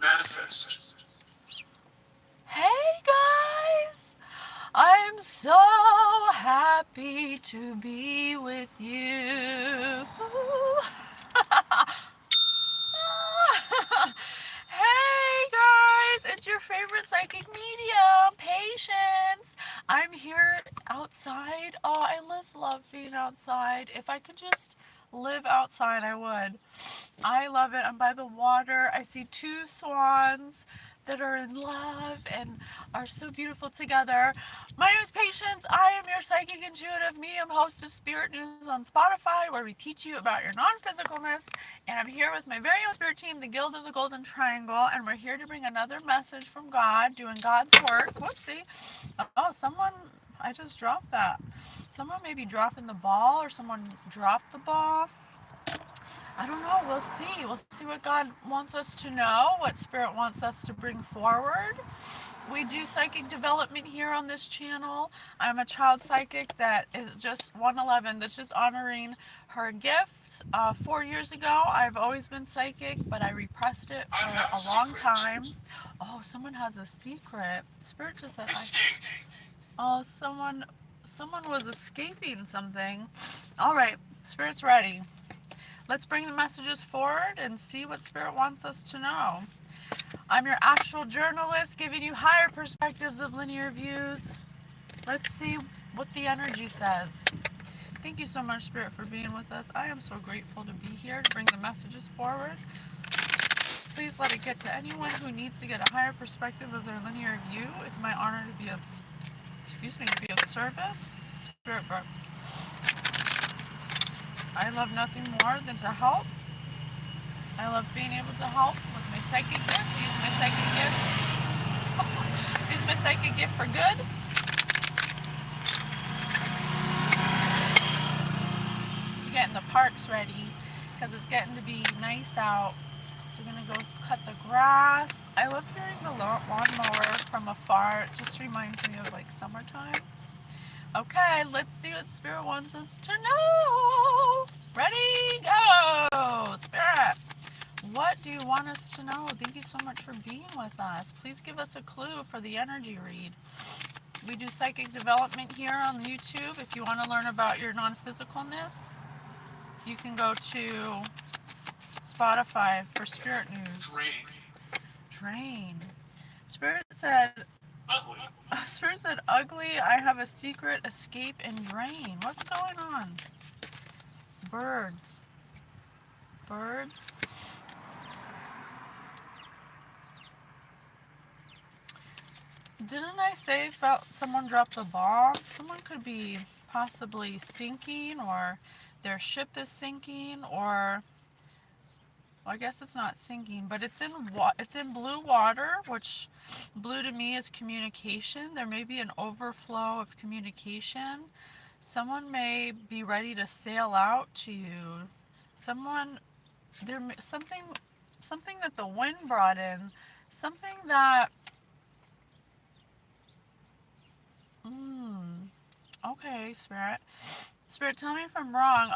Manifest. Hey guys! I'm so happy to be with you. Hey guys, it's your favorite psychic medium, Patience. I'm here outside. Oh, I just love being outside. If I could just live outside, I would. I love it. I'm by the water. I see two swans that are in love and are so beautiful together. My name is Patience. I am your psychic intuitive medium host of Spirit News on Spotify, where we teach you about your non-physicalness. And I'm here with my very own spirit team, the Guild of the Golden Triangle, and we're here to bring another message from God, doing God's work. Whoopsie. Oh, someone, I just dropped that. Someone may be dropping the ball, or someone dropped the ball. I don't know. We'll see. We'll see what God wants us to know, what Spirit wants us to bring forward. We do psychic development here on this channel. I'm a child psychic that is just 111, that's just honoring her gifts. 4 years ago, I've always been psychic, but I repressed it for a long time. Oh, someone has a secret. Spirit just said, oh, someone was escaping something. All right, Spirit's ready. Let's bring the messages forward and see what Spirit wants us to know. I'm your astral journalist giving you higher perspectives of linear views. Let's see what the energy says. Thank you so much, Spirit, for being with us. I am so grateful to be here to bring the messages forward. Please let it get to anyone who needs to get a higher perspective of their linear view. It's my honor to be of service. Spirit burps. I love nothing more than to help. I love being able to help with my psychic gift. Use my psychic gift. Use my psychic gift for good. Getting the parks ready because it's getting to be nice out. So we're gonna go cut the grass. I love hearing the lawnmower from afar. It just reminds me of like summertime. Okay, let's see what Spirit wants us to know. Ready, go! Spirit, what do you want us to know? Thank you so much for being with us. Please give us a clue for the energy read. We do psychic development here on YouTube. If you want to learn about your non-physicalness, you can go to Spotify for Spirit News. Drain. Spirit said, Spirit said, ugly, I have a secret, escape, and drain. What's going on? Birds. Birds. Didn't I say about someone dropped the ball? Someone could be possibly sinking, or their ship is sinking, or well, I guess it's not sinking, but it's in blue water, which blue to me is communication. There may be an overflow of communication. Someone may be ready to sail out to you. Someone something that the wind brought in, something that okay, Spirit. Spirit, tell me if I'm wrong.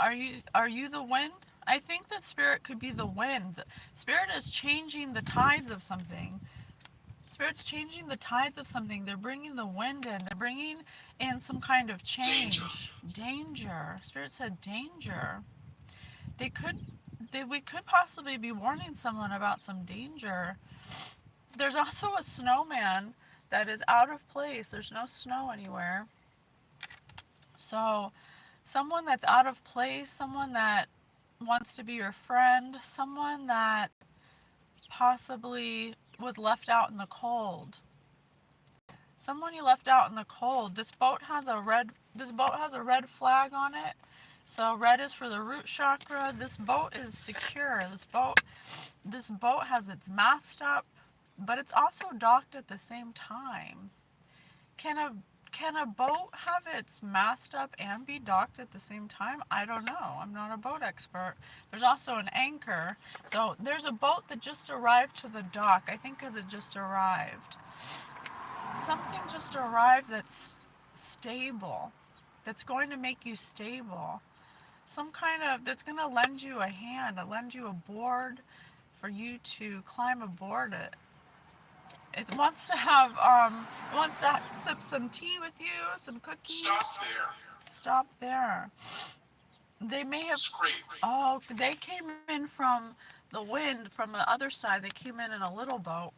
Are you the wind? I think that Spirit could be the wind. Spirit is changing the tides of something. Spirit's changing the tides of something. They're bringing the wind in. They're bringing in some kind of change. Danger. Spirit said danger. They could, we could possibly be warning someone about some danger. There's also a snowman that is out of place. There's no snow anywhere. So, someone that's out of place, someone that wants to be your friend, someone that possibly was left out in the cold. Someone you left out in the cold. This boat has a red flag on it. So red is for the root chakra. This boat is secure. This boat has its mast up, but it's also docked at the same time. Can a can a boat have its mast up and be docked at the same time? I don't know. I'm not a boat expert. There's also an anchor. So there's a boat that just arrived to the dock, I think because it just arrived. Something just arrived that's stable, that's going to make you stable. Some kind of, that's going to lend you a hand, lend you a board for you to climb aboard it. It wants to have it wants to sip some tea with you, some cookies. Stop there. Stop there. They may have. Scrape. Oh, they came in from the wind from the other side. They came in a little boat.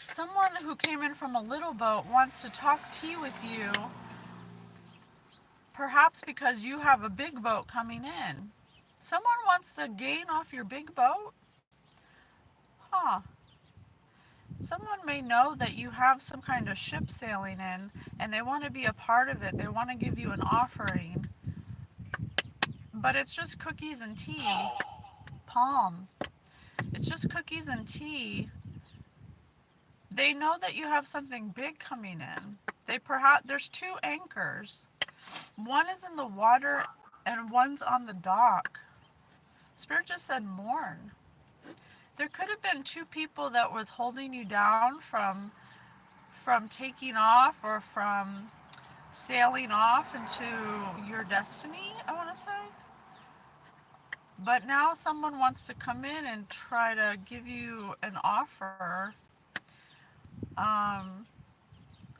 Someone who came in from a little boat wants to talk tea with you, perhaps because you have a big boat coming in. Someone wants to gain off your big boat? Huh. Someone may know that you have some kind of ship sailing in and they want to be a part of it. They want to give you an offering. But it's just cookies and tea. Palm. It's just cookies and tea. They know that you have something big coming in. There's two anchors. One is in the water and one's on the dock. Spirit just said mourn. There could have been two people that was holding you down from taking off or from sailing off into your destiny, I want to say. But now someone wants to come in and try to give you an offer. I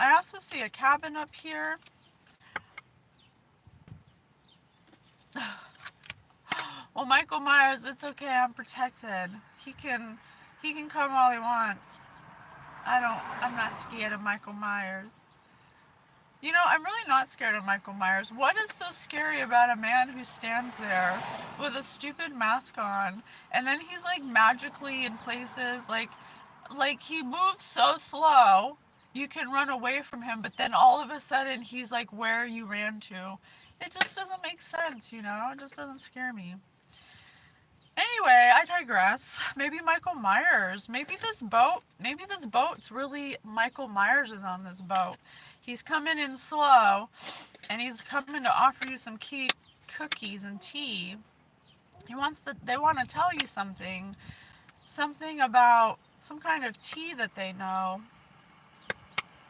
also see a cabin up here. Well, Michael Myers, it's okay. I'm protected. He can come all he wants. I'm not scared of Michael Myers. You know, I'm really not scared of Michael Myers. What is so scary about a man who stands there with a stupid mask on and then he's like magically in places like he moves so slow you can run away from him, but then all of a sudden he's like where you ran to. It just doesn't make sense, you know? It just doesn't scare me. Anyway, I digress. Maybe Michael Myers. Maybe this boat's really Michael Myers is on this boat. He's coming in slow, and he's coming to offer you some cookies and tea. They want to tell you something about some kind of tea that they know.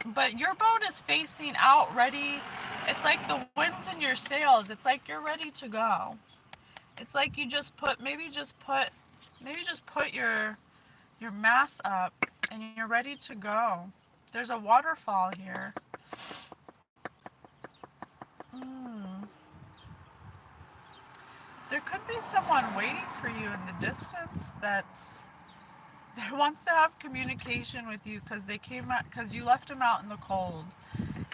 But your boat is facing out, ready. It's like the wind's in your sails. It's like you're ready to go. It's like you maybe just put your mass up and you're ready to go. There's a waterfall here. There could be someone waiting for you in the distance that wants to have communication with you because you left them out in the cold,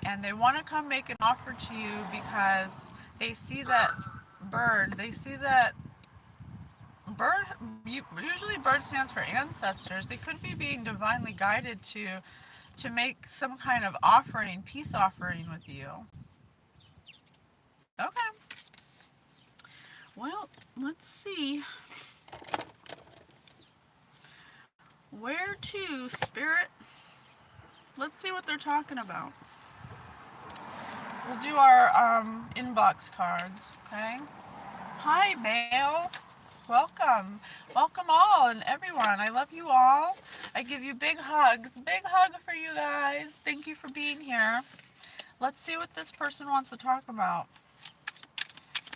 and they want to come make an offer to you because they see that bird. They see that bird. Usually, bird stands for ancestors. They could be being divinely guided to make some kind of offering, peace offering with you. Okay. Well, let's see. Where to, Spirit? Let's see what they're talking about. We'll do our inbox cards, okay? Hi, Mail. Welcome. Welcome all and everyone. I love you all. I give you big hugs. Big hug for you guys. Thank you for being here. Let's see what this person wants to talk about.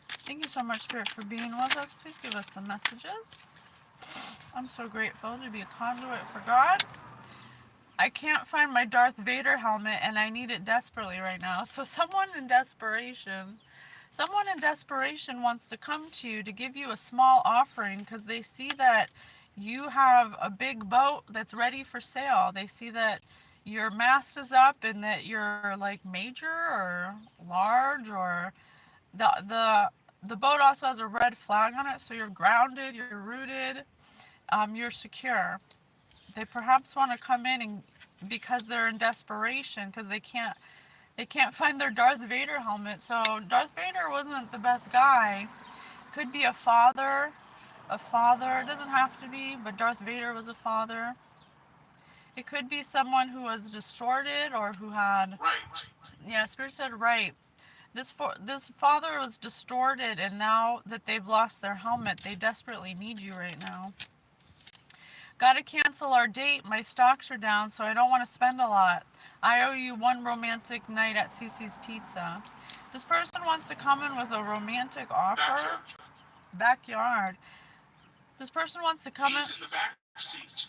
Thank you so much, Spirit, for being with us. Please give us the messages. I'm so grateful to be a conduit for God. I can't find my Darth Vader helmet and I need it desperately right now. So someone in desperation wants to come to you to give you a small offering because they see that you have a big boat that's ready for sail. They see that your mast is up and that you're like major or large, or the boat also has a red flag on it, so you're grounded, you're rooted, you're secure. They perhaps want to come in and because they're in desperation because they can't find their Darth Vader helmet. So Darth Vader wasn't the best guy. Could be a father. It doesn't have to be, but Darth Vader was a father. It could be someone who was distorted or who had... Right. Yeah, Spirit said right. This father was distorted, and now that they've lost their helmet, they desperately need you right now. Gotta cancel our date. My stocks are down, so I don't want to spend a lot. I owe you one romantic night at Cece's Pizza. This person wants to come in with a romantic offer. Backyard. Backyard. This person wants to come in. He's in the back seat.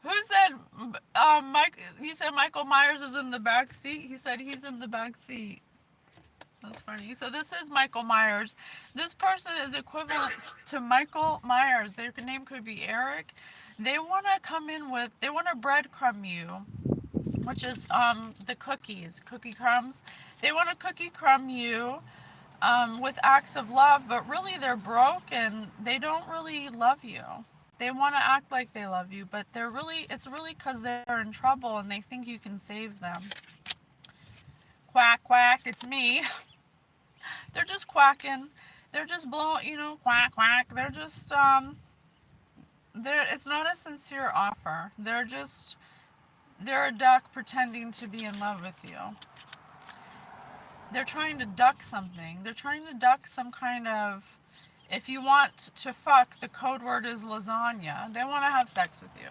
Who said, Mike? You said Michael Myers is in the back seat. He said he's in the back seat. That's funny. So this is Michael Myers. This person is equivalent to Michael Myers. Their name could be Eric. They want to come in with, they want to breadcrumb you, which is the cookies, cookie crumbs. They want to cookie crumb you with acts of love, but really they're broke and they don't really love you. They want to act like they love you, but it's really because they're in trouble and they think you can save them. Quack, quack, it's me. They're just quacking. They're just blowing, quack, quack. They're just, it's not a sincere offer. They're a duck pretending to be in love with you. They're trying to duck something. They're trying to duck some kind of, if you want to fuck, the code word is lasagna. They want to have sex with you.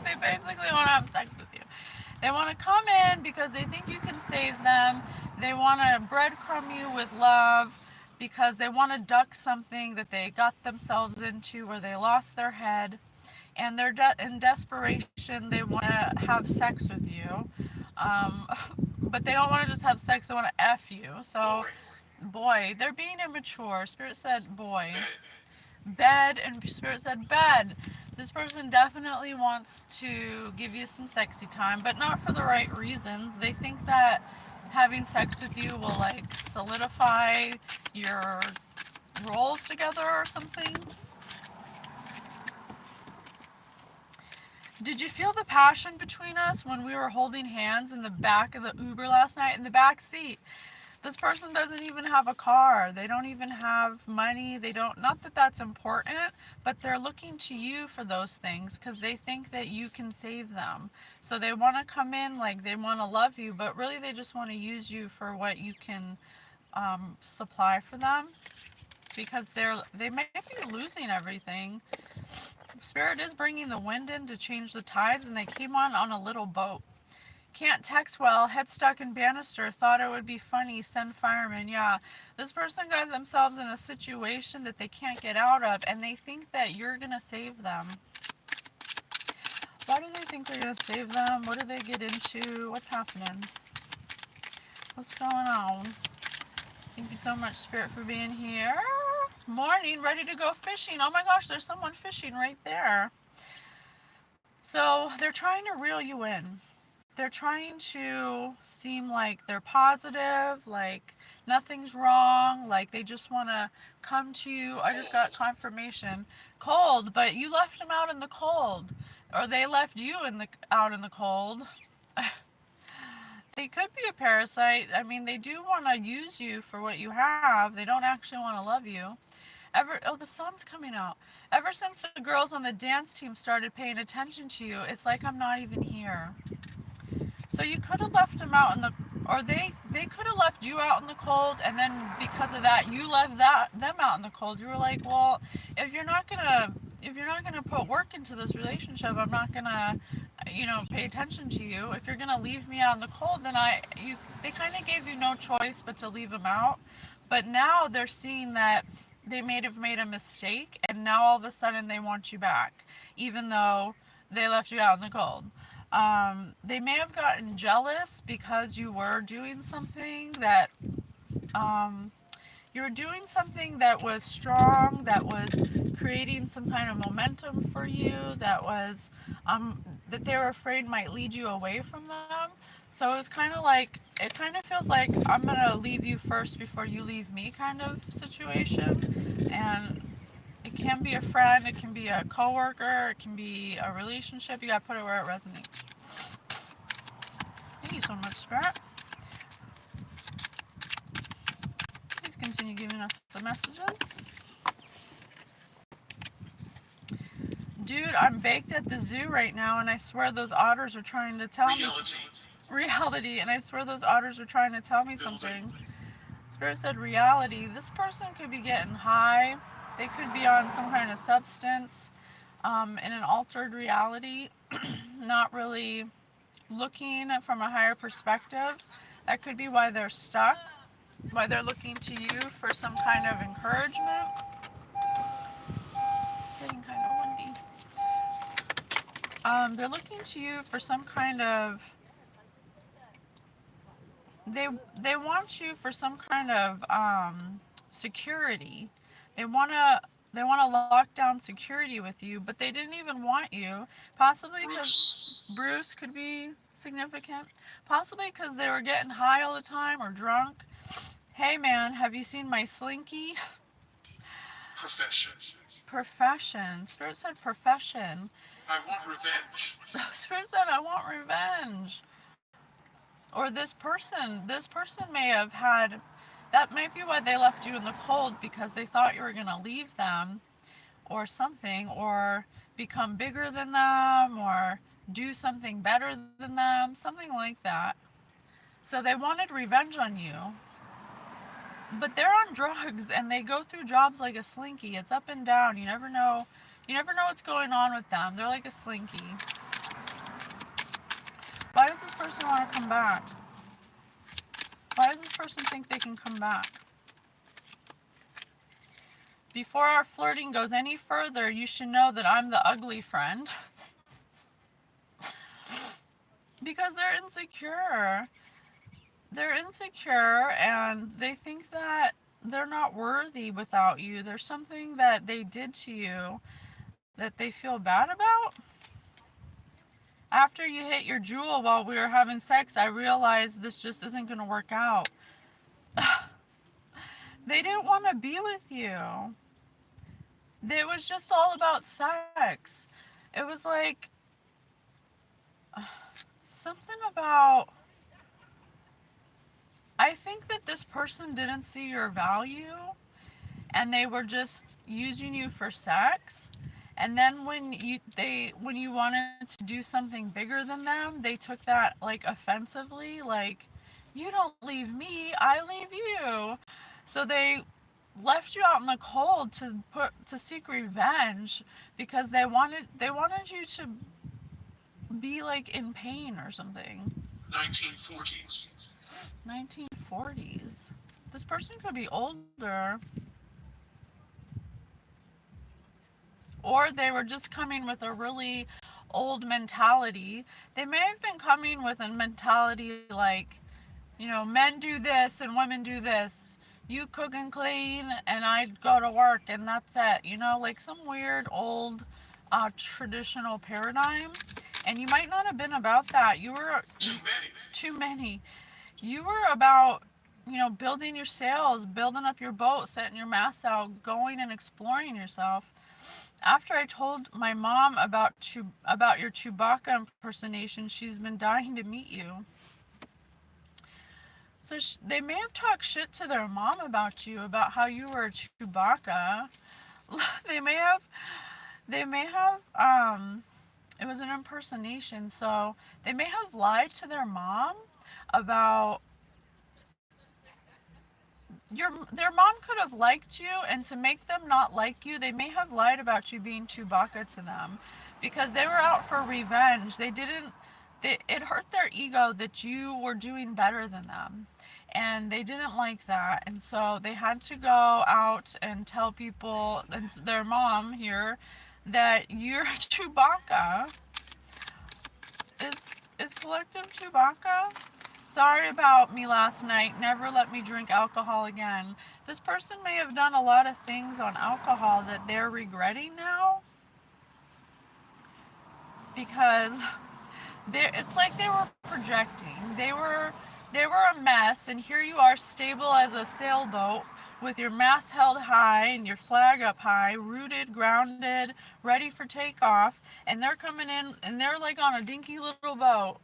They basically want to have sex with you. They want to come in because they think you can save them. They want to breadcrumb you with love because they want to duck something that they got themselves into where they lost their head. And they're in desperation, they want to have sex with you. Um, but they don't want to just have sex, they want to F you. So, boy, they're being immature. Spirit said boy. Bed, and Spirit said bed. This person definitely wants to give you some sexy time, but not for the right reasons. They think that having sex with you will like solidify your roles together or something. Did you feel the passion between us when we were holding hands in the back of the Uber last night? In the back seat. This person doesn't even have a car. They don't even have money. They don't, not that that's important, but they're looking to you for those things because they think that you can save them. So they want to come in like they want to love you, but really they just want to use you for what you can supply for them because they may be losing everything. Spirit is bringing the wind in to change the tides, and they came on a little boat. Can't text well, head stuck in banister, thought it would be funny, send firemen. Yeah, this person got themselves in a situation that they can't get out of, and they think that you're going to save them. Why do they think they're going to save them? What do they get into? What's happening? What's going on? Thank you so much, Spirit, for being here. Morning, ready to go fishing. Oh my gosh, there's someone fishing right there. So they're trying to reel you in. They're trying to seem like they're positive, like nothing's wrong, like they just want to come to you. I just got confirmation. Cold, but you left them out in the cold. Or they left you out in the cold. They could be a parasite. I mean, they do want to use you for what you have. They don't actually want to love you. Oh, the sun's coming out. Ever since the girls on the dance team started paying attention to you, it's like I'm not even here. So you could have left them out in the, or they could have left you out in the cold, and then because of that, you left them out in the cold. You were like, well, if you're not gonna put work into this relationship, I'm not gonna, pay attention to you. If you're gonna leave me out in the cold, then they kind of gave you no choice but to leave them out. But now they're seeing that they may have made a mistake, and now all of a sudden they want you back, even though they left you out in the cold. They may have gotten jealous because you were doing something that was strong, that was creating some kind of momentum for you, that was that they were afraid might lead you away from them. So it kind of feels like I'm gonna leave you first before you leave me kind of situation. And it can be a friend, it can be a coworker, it can be a relationship. You gotta put it where it resonates. Thank you so much, Spirit. Please continue giving us the messages. Dude, I'm baked at the zoo right now, and I swear those otters are trying to tell me reality, and I swear those otters are trying to tell me something. Spirit said reality. This person could be getting high. They could be on some kind of substance in an altered reality, not really looking from a higher perspective. That could be why they're stuck, why they're looking to you for some kind of encouragement. They're looking to you for some kind of they they want you for some kind of security. They wanna they want to lock down security with you, but they didn't even want you. Possibly because Bruce. Bruce could be significant. Possibly because they were getting high all the time or drunk. Hey man, have you seen my slinky? Profession. Profession. Spirit said profession. I want revenge. Spirit said I want revenge. Or this person may have had that might be why they left you in the cold because they thought you were going to leave them or something or become bigger than them or do something better than them, something like that. So they wanted revenge on you. But they're on drugs and they go through jobs like a slinky. It's up and down. You never know. You never know what's going on with them. They're like a slinky. Why does this person want to come back? Why does this person think they can come back? Before our flirting goes any further, you should know that I'm the ugly friend. Because they're insecure. They're insecure and they think that they're not worthy without you. There's something that they did to you that they feel bad about. After you hit your jewel while we were having sex, I realized this just isn't going to work out. They didn't want to be with you. It was just all about sex. It was like something about. I think that this person didn't see your value and they were just using you for sex. And then when you wanted to do something bigger than them, they took that like offensively, like you don't leave me, I leave you. So they left you out in the cold to seek revenge because they wanted you to be like in pain or something. 1940s. 1940s. This person could be older, or they were just coming with a really old mentality. They may have been coming with a mentality like, men do this and women do this. You cook and clean, and I go to work, and that's it. Like some weird old traditional paradigm. And you might not have been about that. You were Too many. too many. You were about, building your sails, building up your boat, setting your masts out, going and exploring yourself. After I told my mom about your Chewbacca impersonation, she's been dying to meet you. So they may have talked shit to their mom about you, about how you were a Chewbacca. they may have, it was an impersonation, so they may have lied to their mom about their mom could have liked you, and to make them not like you, they may have lied about you being Chewbacca to them because they were out for revenge. It hurt their ego that you were doing better than them. And they didn't like that. And so they had to go out and tell people, and their mom here, that you're Chewbacca. Is Collective Chewbacca? Sorry about me last night. Never let me drink alcohol again. This person may have done a lot of things on alcohol that they're regretting now because it's like they were projecting. They were a mess, and here you are, stable as a sailboat, with your mast held high and your flag up high, rooted, grounded, ready for takeoff, and they're coming in, and they're like on a dinky little boat,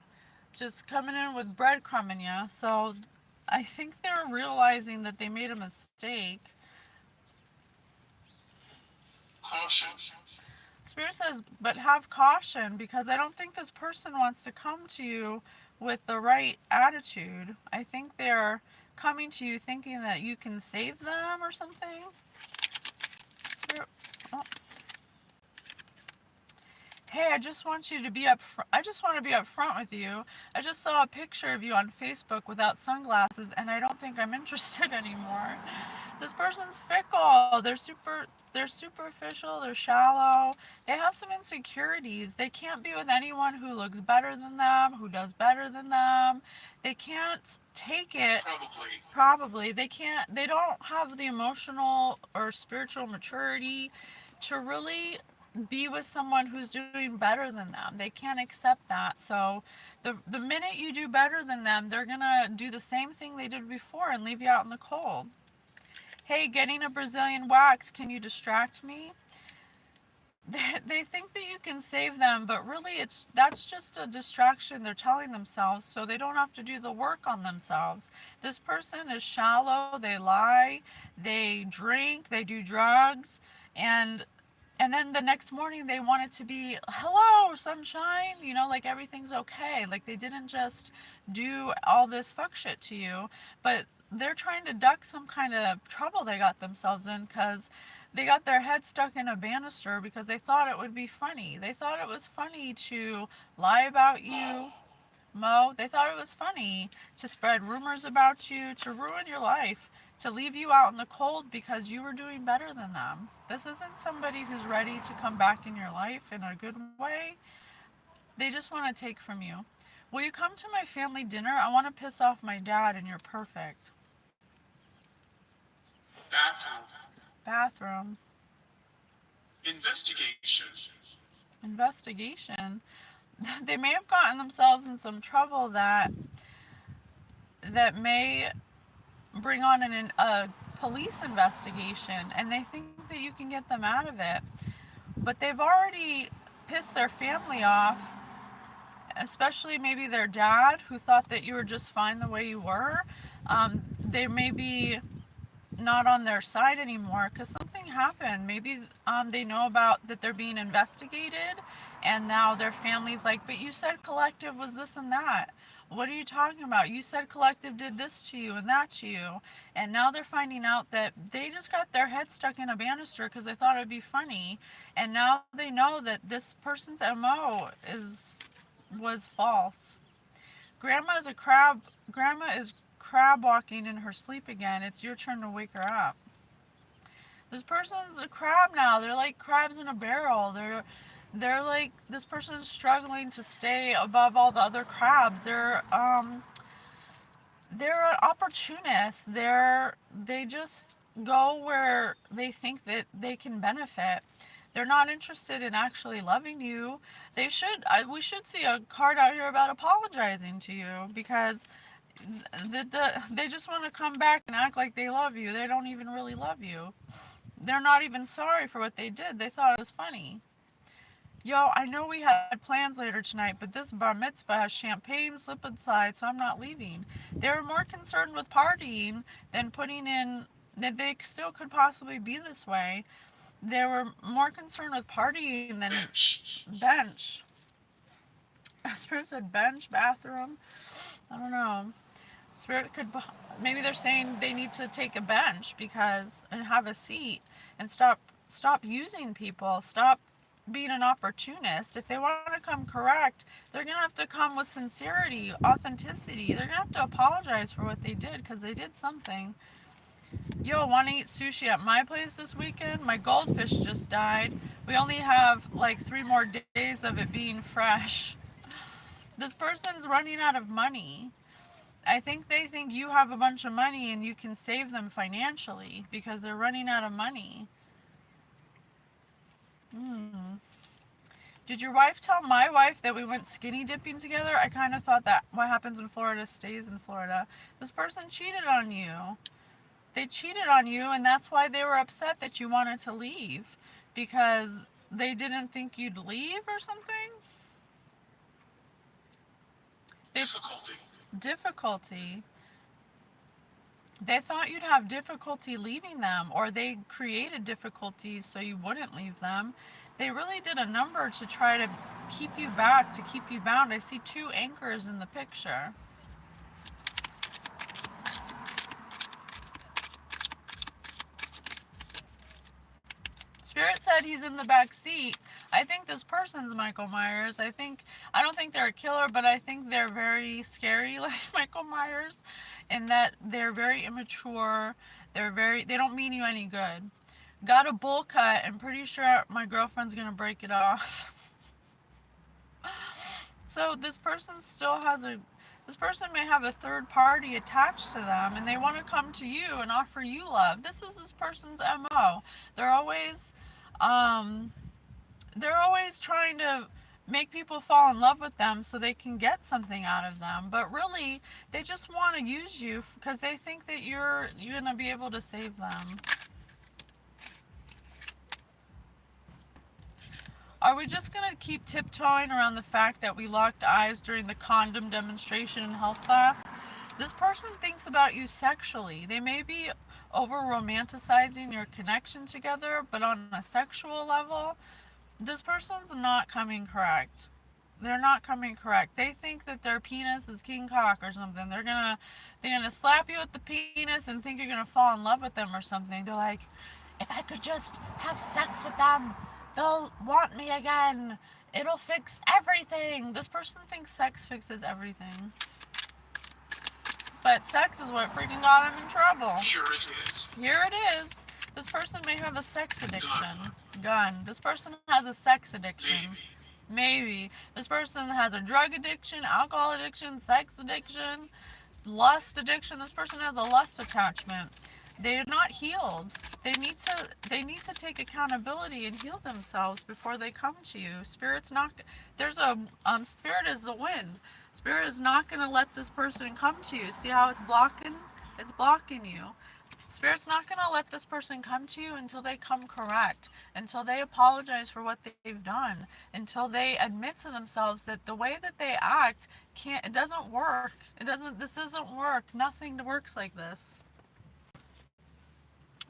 just coming in with breadcrumbing you. So I think they're realizing that they made a mistake. Caution. Spirit says, but have caution because I don't think this person wants to come to you with the right attitude. I think they're coming to you thinking that you can save them or something. Spirit, oh. Hey, I just want you to be I just want to be up front with you. I just saw a picture of you on Facebook without sunglasses, and I don't think I'm interested anymore. This person's fickle. They're super they're superficial, they're shallow, they have some insecurities. They can't be with anyone who looks better than them, who does better than them. They can't take it. Probably. Probably they can't, they don't have the emotional or spiritual maturity to really be with someone who's doing better than them. They can't accept that. So the minute you do better than them, they're gonna do the same thing they did before and leave you out in the cold. Hey, getting a Brazilian wax, can you distract me? They think that you can save them, but really that's just a distraction they're telling themselves so they don't have to do the work on themselves. This person is shallow, they lie, they drink, they do drugs, and then the next morning they want it to be hello sunshine, like everything's okay, like they didn't just do all this fuck shit to you, but they're trying to duck some kind of trouble they got themselves in because they got their head stuck in a banister because they thought it would be funny. They thought it was funny to lie about you, Mo. They thought it was funny to spread rumors about you, to ruin your life, to leave you out in the cold because you were doing better than them. This isn't somebody who's ready to come back in your life in a good way. They just want to take from you. Will you come to my family dinner? I want to piss off my dad and you're perfect. Bathroom. Bathroom. Investigation. Investigation. They may have gotten themselves in some trouble that may bring on a police investigation, and they think that you can get them out of it. But they've already pissed their family off, especially maybe their dad, who thought that you were just fine the way you were. They may be not on their side anymore because something happened. Maybe they know about that they're being investigated, and now their family's like, but you said collective was this and that. What are you talking about? You said collective did this to you and that to you. And now they're finding out that they just got their head stuck in a banister because they thought it'd be funny. And now they know that this person's MO was false. Grandma is a crab. Grandma is crab walking in her sleep again. It's your turn to wake her up. This person's a crab now. They're like crabs in a barrel. They're like, this person's struggling to stay above all the other crabs. They're an opportunist. They just go where they think that they can benefit. They're not interested in actually loving you. We should see a card out here about apologizing to you because they just want to come back and act like they love you. They don't even really love you. They're not even sorry for what they did. They thought it was funny. Yo, I know we had plans later tonight, but this bar mitzvah has champagne slip inside, so I'm not leaving. They were more concerned with partying than putting in that they still could possibly be this way. They were more concerned with partying than bench. Spirit said bench, bathroom. I don't know. Spirit could, maybe they're saying they need to take a bench because and have a seat and stop using people. Stop being an opportunist. If they want to come correct, they're gonna have to come with sincerity, authenticity. They're gonna have to apologize for what they did because they did something. Yo, want to eat sushi at my place this weekend? My goldfish just died. We only have like 3 more days of it being fresh. This person's running out of money. I think they think you have a bunch of money and you can save them financially because they're running out of money. Did your wife tell my wife that we went skinny dipping together? I kind of thought that what happens in Florida stays in Florida. This person cheated on you. They cheated on you, and that's why they were upset that you wanted to leave because they didn't think you'd leave or something. Difficulty. They thought you'd have difficulty leaving them, or they created difficulties so you wouldn't leave them. They really did a number to try to keep you back, to keep you bound. I see 2 anchors in the picture. Spirit said he's in the back seat. I think this person's Michael Myers. I don't think they're a killer, but I think they're very scary like Michael Myers in that they're very immature. They don't mean you any good. Got a bowl cut and pretty sure my girlfriend's gonna break it off. So this person may have a third party attached to them and they want to come to you and offer you love. This is this person's MO. They're always um they're always trying to make people fall in love with them so they can get something out of them. But really, they just want to use you because they think that you're going to be able to save them. Are we just going to keep tiptoeing around the fact that we locked eyes during the condom demonstration in health class? This person thinks about you sexually. They may be over romanticizing your connection together, but on a sexual level, this person's not coming correct. They're not coming correct. They think that their penis is king cock or something. They're gonna slap you with the penis and think you're gonna fall in love with them or something. They're like, if I could just have sex with them, they'll want me again. It'll fix everything. This person thinks sex fixes everything. But sex is what freaking got him in trouble. Here it is. Here it is. This person may have a sex addiction. Gun. This person has a sex addiction. Maybe. This person has a drug addiction, alcohol addiction, sex addiction, lust addiction. This person has a lust attachment. They're not healed. They need to take accountability and heal themselves before they come to you. Spirit's not there's a spirit is the wind. Spirit is not going to let this person come to you. See how it's blocking? It's blocking you. Spirit's not going to let this person come to you until they come correct, until they apologize for what they've done, until they admit to themselves that the way that they act it doesn't work. This doesn't work. Nothing works like this.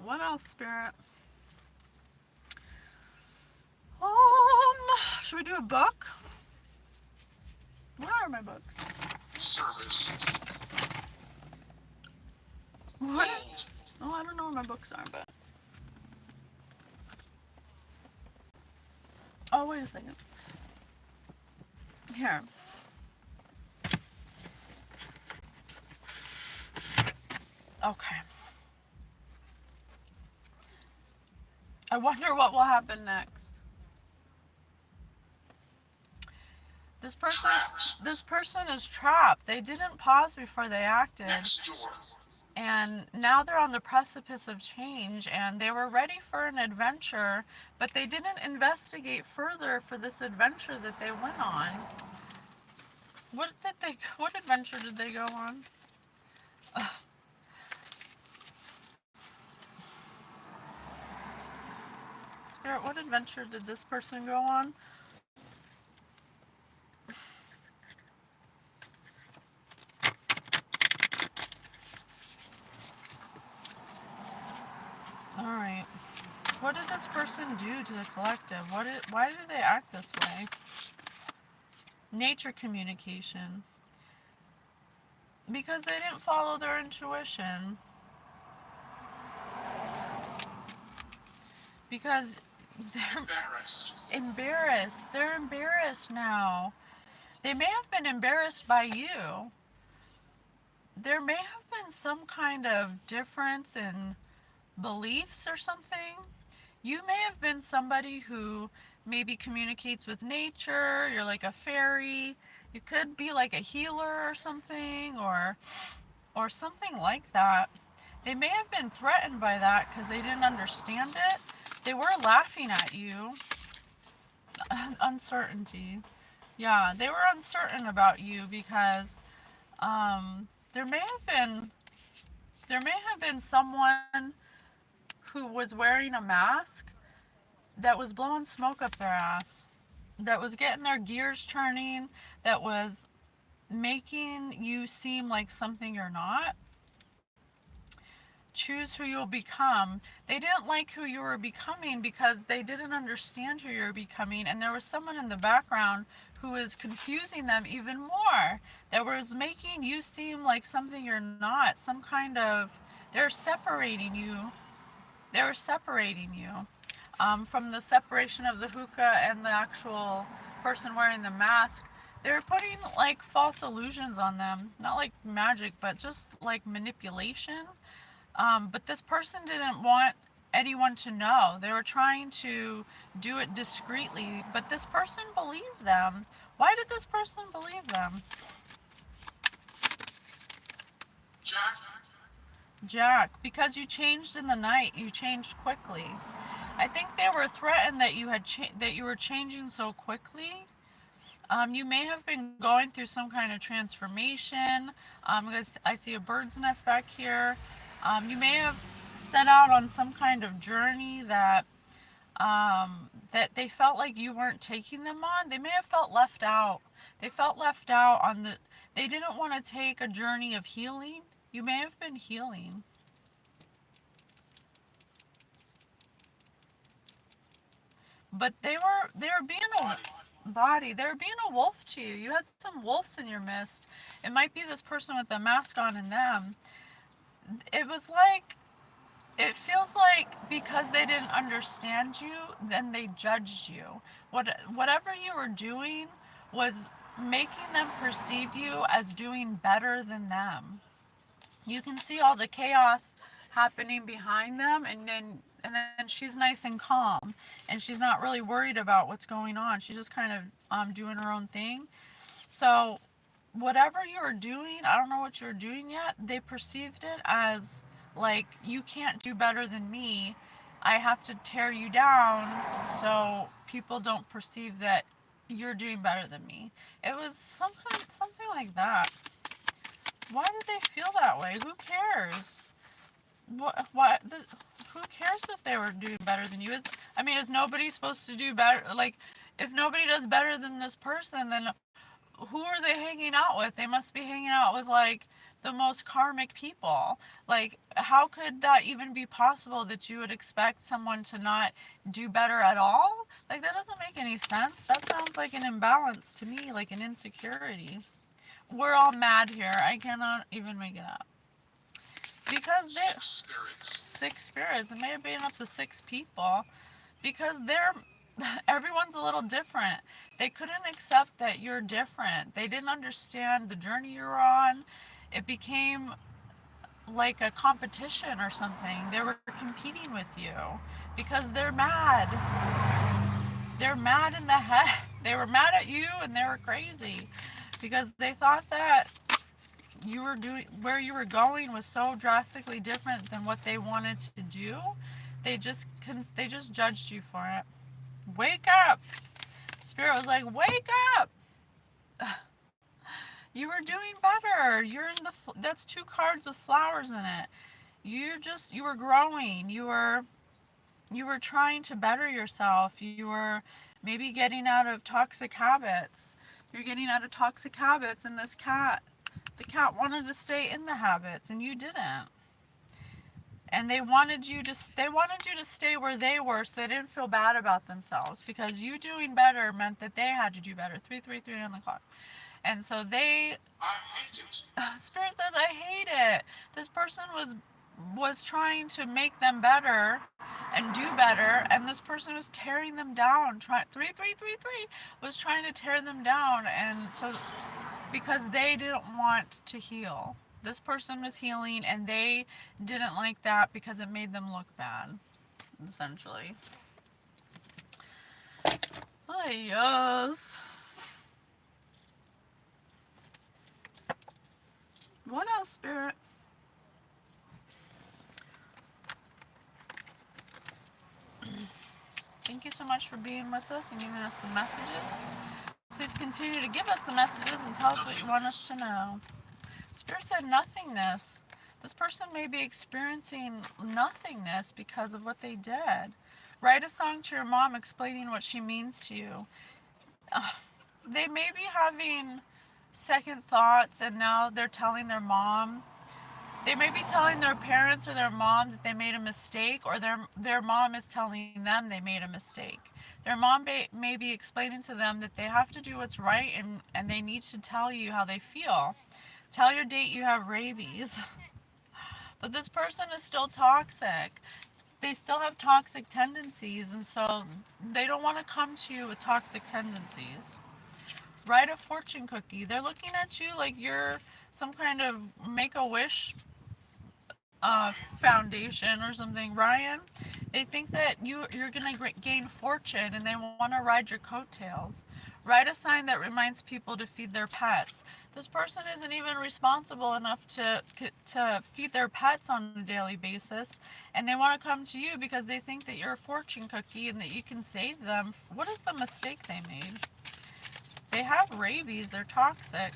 What else, Spirit? Should we do a book? Where are my books? Service. What? Old. Oh, I don't know where my books are, but... Oh, wait a second. Here. Okay. I wonder what will happen next. This person is trapped. They didn't pause before they acted. Next door. And now they're on the precipice of change, and they were ready for an adventure, but they didn't investigate further for this adventure that they went on. What adventure did they go on? Spirit, what adventure did this person go on? Alright. What did this person do to the collective? Why did they act this way? Nature communication. Because they didn't follow their intuition. Because they're embarrassed. They're embarrassed now. They may have been embarrassed by you. There may have been some kind of difference in beliefs or something. You may have been somebody who maybe communicates with nature. You're like a fairy. You could be like a healer or something, or something like that. They may have been threatened by that because they didn't understand it. They were laughing at you. Uncertainty. Yeah, they were uncertain about you because there may have been someone who was wearing a mask that was blowing smoke up their ass, that was getting their gears turning, that was making you seem like something you're not. Choose who you'll become. They didn't like who you were becoming because they didn't understand who you were becoming, and there was someone in the background who was confusing them even more, that was making you seem like something you're not, some kind of, they're separating you. They were separating you from the separation of the hookah and the actual person wearing the mask. They were putting like false illusions on them, not like magic, but just like manipulation. But this person didn't want anyone to know. They were trying to do it discreetly, but this person believed them. Why did this person believe them? Jack, Jack, because you changed in the night. You changed quickly. I think they were threatened that that you were changing so quickly. You may have been going through some kind of transformation. Because I see a bird's nest back here. You may have set out on some kind of journey that they felt like you weren't taking them on. They may have felt left out. They felt left out on the. They didn't want to take a journey of healing. You may have been healing, but they were being a body, body. They were being a wolf to you. You had some wolves in your midst. It might be this person with the mask on and them. It was like it feels like because they didn't understand you, then they judged you. Whatever you were doing was making them perceive you as doing better than them. You can see all the chaos happening behind them, and then she's nice and calm, and she's not really worried about what's going on. She's just kind of doing her own thing. So whatever you were doing, I don't know what you were doing yet, they perceived it as like, you can't do better than me. I have to tear you down so people don't perceive that you're doing better than me. It was something like that. Why did they feel that way? Who cares? Who cares if they were doing better than you? Is nobody supposed to do better? Like, if nobody does better than this person, then who are they hanging out with? They must be hanging out with like the most karmic people. Like, how could that even be possible that you would expect someone to not do better at all? Like, that doesn't make any sense. That sounds like an imbalance to me, like an insecurity. We're all mad here. I cannot even make it up. Because they're six spirits, six spirits. It may have been up to six people. Because they're everyone's a little different. They couldn't accept that you're different. They didn't understand the journey you're on. It became like a competition or something. They were competing with you because they're mad. They're mad in the head. They were mad at you and they were crazy because they thought that you were doing where you were going was so drastically different than what they wanted to do. They just judged you for it. Wake up. Spirit was like, wake up. You were doing better. You're in that's two cards with flowers in it. You were growing. You were trying to better yourself. You were maybe getting out of toxic habits. You're getting out of toxic habits, and the cat wanted to stay in the habits and you didn't. And they wanted you to stay where they were so they didn't feel bad about themselves, because you doing better meant that they had to do better. 333 on the clock. And so I hate it. Spirit says, I hate it. This person was trying to make them better and do better, and this person was tearing them down. 3333 was trying to tear them down, and so because they didn't want to heal. This person was healing and they didn't like that because it made them look bad, essentially. Oh, yes. What else, Spirit? Thank you so much for being with us and giving us the messages. Please continue to give us the messages and tell us what you want us to know. Spirit said nothingness. This person may be experiencing nothingness because of what they did. Write a song to your mom explaining what she means to you. They may be having second thoughts, and now they're telling their mom. They may be telling their parents or their mom that they made a mistake, or their mom is telling them they made a mistake. Their mom may be explaining to them that they have to do what's right, and they need to tell you how they feel. Tell your date you have rabies. But this person is still toxic. They still have toxic tendencies, and so they don't want to come to you with toxic tendencies. Write a fortune cookie. They're looking at you like you're some kind of make-a-wish foundation or something, Ryan. They think that you're gonna gain fortune and they want to ride your coattails. Write a sign that reminds people to feed their pets. This person isn't even responsible enough to feed their pets on a daily basis, and they want to come to you because they think that you're a fortune cookie and that you can save them. What is the mistake they made? They have rabies. They're toxic.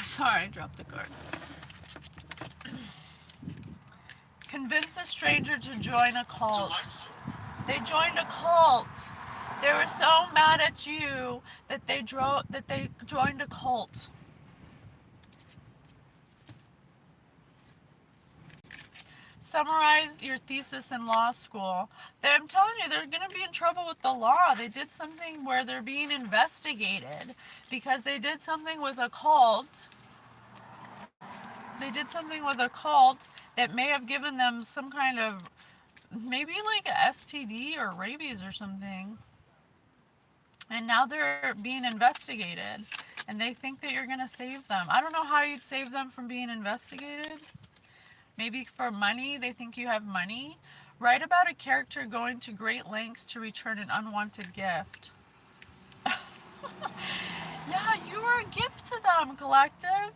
Sorry, I dropped the card. Convince a stranger to join a cult. Delightful. They joined a cult. They were so mad at you that they joined a cult. Summarize your thesis in law school. I'm telling you, they're going to be in trouble with the law. They did something where they're being investigated because they did something with a cult. They did something with a cult that may have given them some kind of, maybe like a STD or rabies or something. And now they're being investigated. And they think that you're going to save them. I don't know how you'd save them from being investigated. Maybe for money. They think you have money. Write about a character going to great lengths to return an unwanted gift. Yeah, you were a gift to them, collective.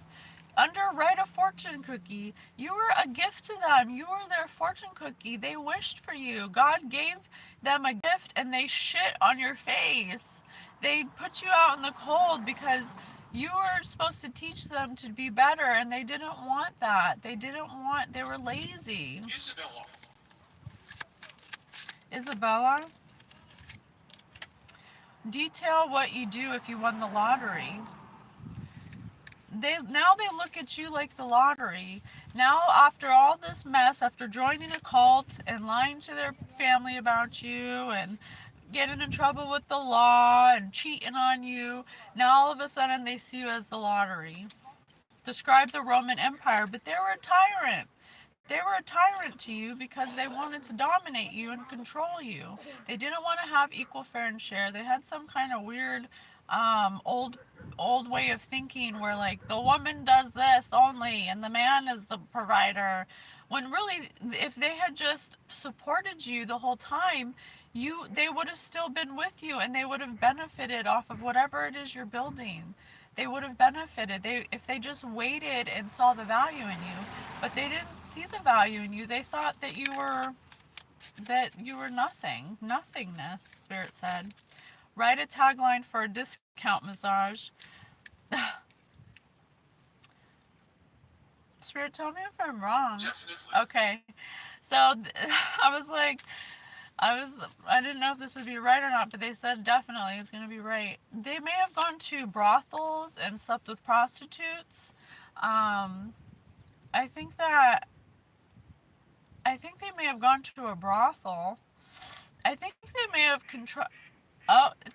Underwrite a fortune cookie. You were a gift to them. You were their fortune cookie. They wished for you. God gave them a gift and they shit on your face. They put you out in the cold because you were supposed to teach them to be better and they didn't want that. They were lazy. Isabella. Isabella, detail what you do if you won the lottery. They look at you like the lottery. Now after all this mess, after joining a cult and lying to their family about you and getting in trouble with the law and cheating on you, now all of a sudden they see you as the lottery. Describe the Roman Empire, but they were a tyrant. They were a tyrant to you because they wanted to dominate you and control you. They didn't want to have equal, fair, and share. They had some kind of weird old way of thinking where like the woman does this only and the man is the provider, when really if they had just supported you the whole time, they would have still been with you and they would have benefited off of whatever it is you're building. They would have benefited if they just waited and saw the value in you, but they didn't see the value in you. They thought that you were nothing, nothingness. Spirit said, write a tagline for a discount massage. Spirit, tell me if I'm wrong. Definitely. Okay, so I was like, I didn't know if this would be right or not, but they said definitely it's going to be right. They may have gone to brothels and slept with prostitutes. I think they may have gone to a brothel. I think they may have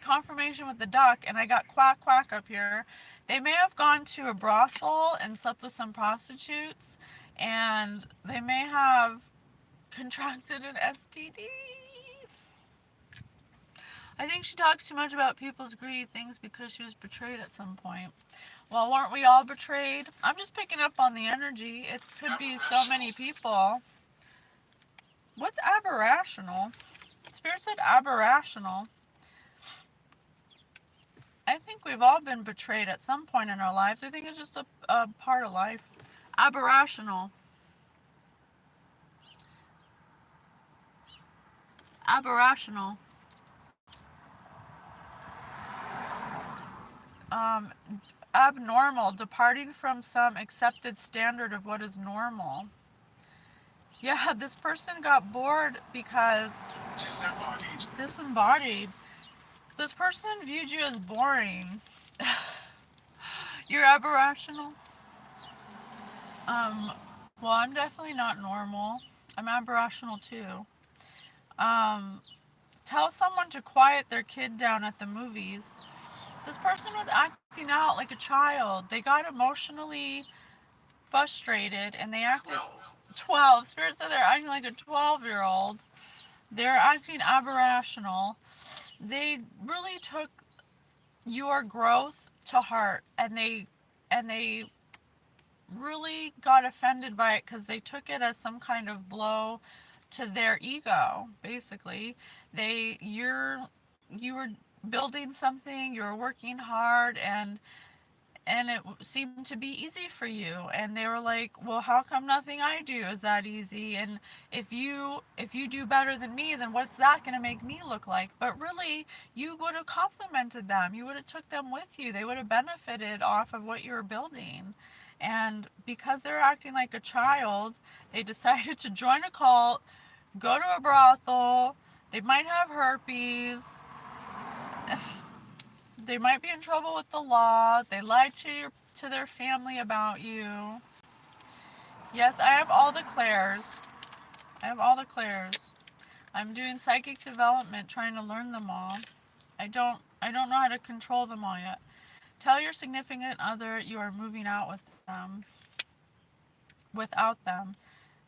confirmation with the duck, and I got quack quack up here. They may have gone to a brothel and slept with some prostitutes, and they may have contracted an STD. I think she talks too much about people's greedy things because she was betrayed at some point. Well, weren't we all betrayed? I'm just picking up on the energy. It could be so many people. What's aberrational? Spirit said aberrational. I think we've all been betrayed at some point in our lives. I think it's just a part of life. Aberrational. Aberrational. Abnormal, departing from some accepted standard of what is normal. Yeah, this person got bored because disembodied. This person viewed you as boring. You're aberrational. Well, I'm definitely not normal. I'm aberrational too. Tell someone to quiet their kid down at the movies. This person was acting out like a child. They got emotionally frustrated and they acted 12. Spirit said they're acting like a 12-year-old. They're acting aberrational. They really took your growth to heart, and they really got offended by it because they took it as some kind of blow to their ego. Basically, you were building something, you were working hard, and it seemed to be easy for you, and they were like, well, how come nothing I do is that easy? And if you do better than me, then what's that going to make me look like? But really, you would have complimented them, you would have took them with you, they would have benefited off of what you were building. And because they're acting like a child, they decided to join a cult, go to a brothel, they might have herpes, they might be in trouble with the law. They lied to their family about you. Yes, I have all the Claires. I have all the Claires. I'm doing psychic development, trying to learn them all. I don't know how to control them all yet. Tell your significant other you are moving out with them. Without them.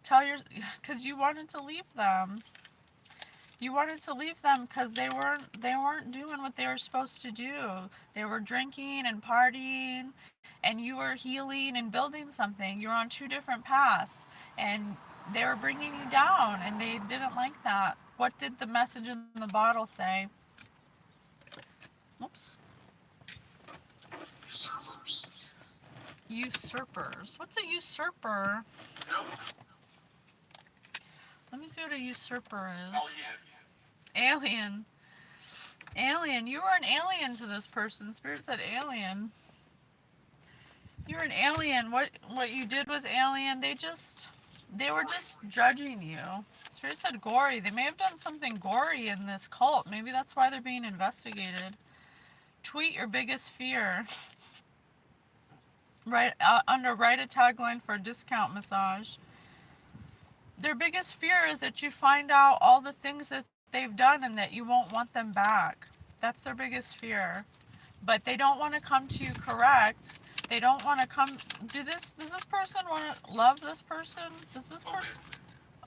Tell your Cuz you wanted to leave them. You wanted to leave them because they weren't doing what they were supposed to do. They were drinking and partying, and you were healing and building something. You're on two different paths, and they were bringing you down, and they didn't like that. What did the message in the bottle say? Oops. Usurpers. Usurpers. What's a usurper? No. Let me see what a usurper is. Oh yeah. Alien. Alien. You were an alien to this person. Spirit said alien. You're an alien. What you did was alien. They were just judging you. Spirit said gory. They may have done something gory in this cult. Maybe that's why they're being investigated. Tweet your biggest fear. Right write a tagline for a discount massage. Their biggest fear is that you find out all the things that they've done and that you won't want them back. That's their biggest fear. But they don't want to come to you correct. They don't want to come. Does this person want to love this person? Does this person?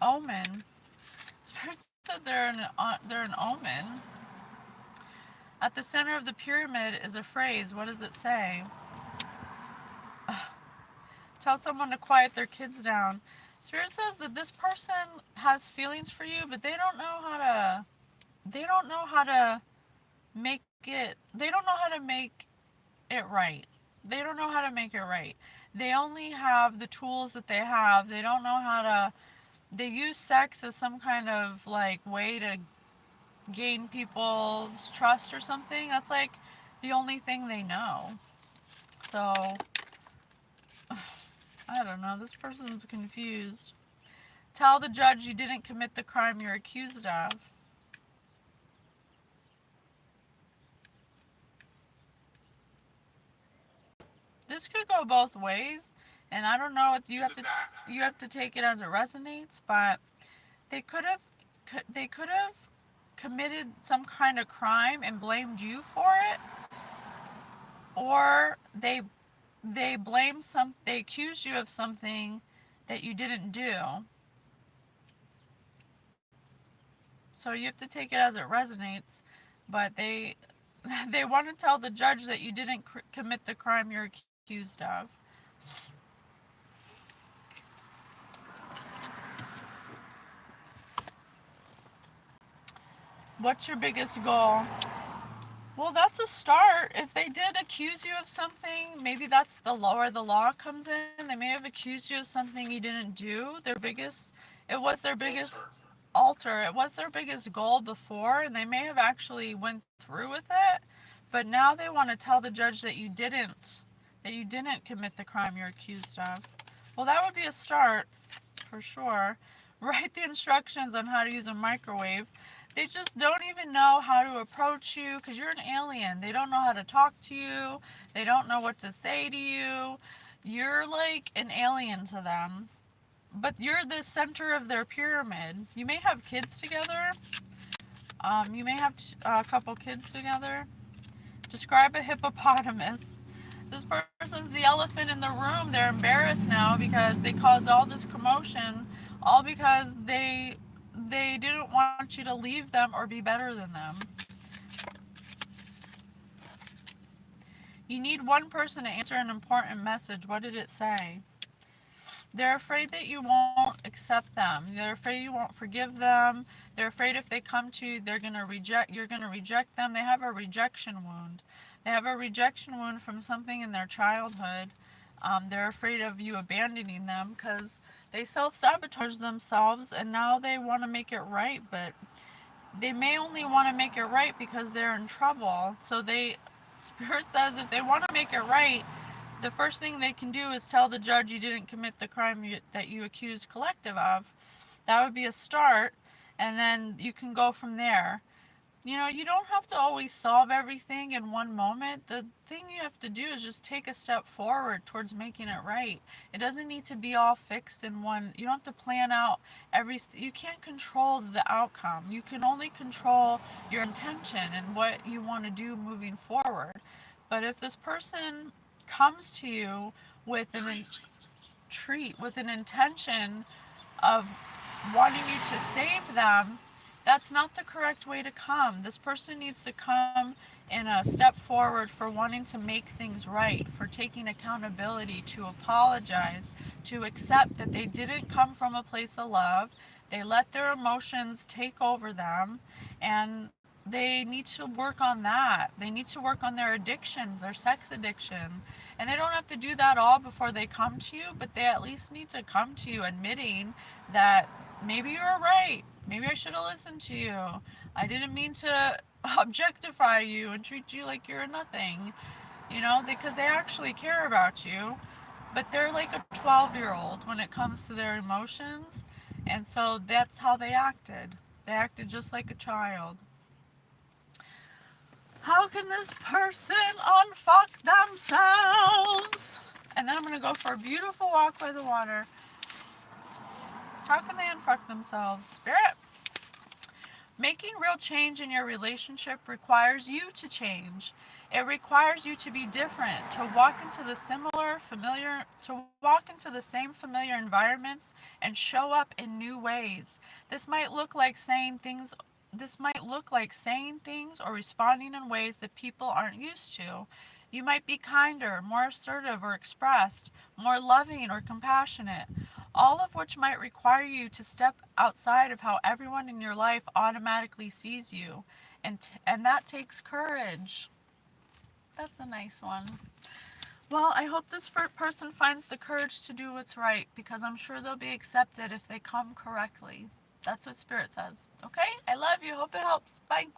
Omen. Spirit said they're an omen. At the center of the pyramid is a phrase. What does it say? Tell someone to quiet their kids down. Spirit says that this person has feelings for you, but they don't know how to make it. They don't know how to make it right. They don't know how to make it right. They only have the tools that they have. They don't know how to. They use sex as some kind of like way to gain people's trust or something. That's like the only thing they know. So I don't know. This person's confused. Tell the judge you didn't commit the crime you're accused of. This could go both ways, and I don't know. You have to take it as it resonates. But they could have committed some kind of crime and blamed you for it, or they accused you of something that you didn't do. So you have to take it as it resonates, but they want to tell the judge that you didn't commit the crime you're accused of. What's your biggest goal? Well, that's a start. If they did accuse you of something, maybe that's where the law comes in. They may have accused you of something you didn't do. It was their biggest altar. It was their biggest goal before, and they may have actually went through with it. But now they want to tell the judge that you didn't commit the crime you're accused of. Well, that would be a start, for sure. Write the instructions on how to use a microwave. They just don't even know how to approach you because you're an alien. They don't know how to talk to you. They don't know what to say to you. You're like an alien to them. But you're the center of their pyramid. You may have kids together. You may have a couple kids together. Describe a hippopotamus. This person's the elephant in the room. They're embarrassed now because they caused all this commotion, all because they didn't want you to leave them or be better than them. You need one person to answer an important message. What did it say? They're afraid that you won't accept them. They're afraid you won't forgive them. They're afraid if they come to you, you're going to reject them. They have a rejection wound. They have a rejection wound from something in their childhood. They're afraid of you abandoning them because they self-sabotage themselves, and now they want to make it right, but they may only want to make it right because they're in trouble. So Spirit says if they want to make it right, the first thing they can do is tell the judge you didn't commit the crime that you accused collective of. That would be a start, and then you can go from there. You don't have to always solve everything in one moment. The thing you have to do is just take a step forward towards making it right. It doesn't need to be all fixed in one. You don't have to plan out you can't control the outcome. You can only control your intention and what you want to do moving forward. But if this person comes to you with with an intention of wanting you to save them, that's not the correct way to come. This person needs to come in a step forward for wanting to make things right, for taking accountability, to apologize, to accept that they didn't come from a place of love. They let their emotions take over them, and they need to work on that. They need to work on their addictions, their sex addiction. And they don't have to do that all before they come to you, but they at least need to come to you admitting that maybe you were right. Maybe I should have listened to you. I didn't mean to objectify you and treat you like you're nothing, because they actually care about you. But they're like a 12-year-old when it comes to their emotions. And so that's how they acted. They acted just like a child. How can this person unfuck themselves? And then I'm going to go for a beautiful walk by the water. How can they unfuck themselves? Spirit. Making real change in your relationship requires you to change. It requires you to be different, to walk into the same familiar environments and show up in new ways. This might look like saying things or responding in ways that people aren't used to. You might be kinder, more assertive or expressed, more loving or compassionate, all of which might require you to step outside of how everyone in your life automatically sees you. And that takes courage. That's a nice one. Well, I hope this person finds the courage to do what's right, because I'm sure they'll be accepted if they come correctly. That's what Spirit says. Okay? I love you. Hope it helps. Bye.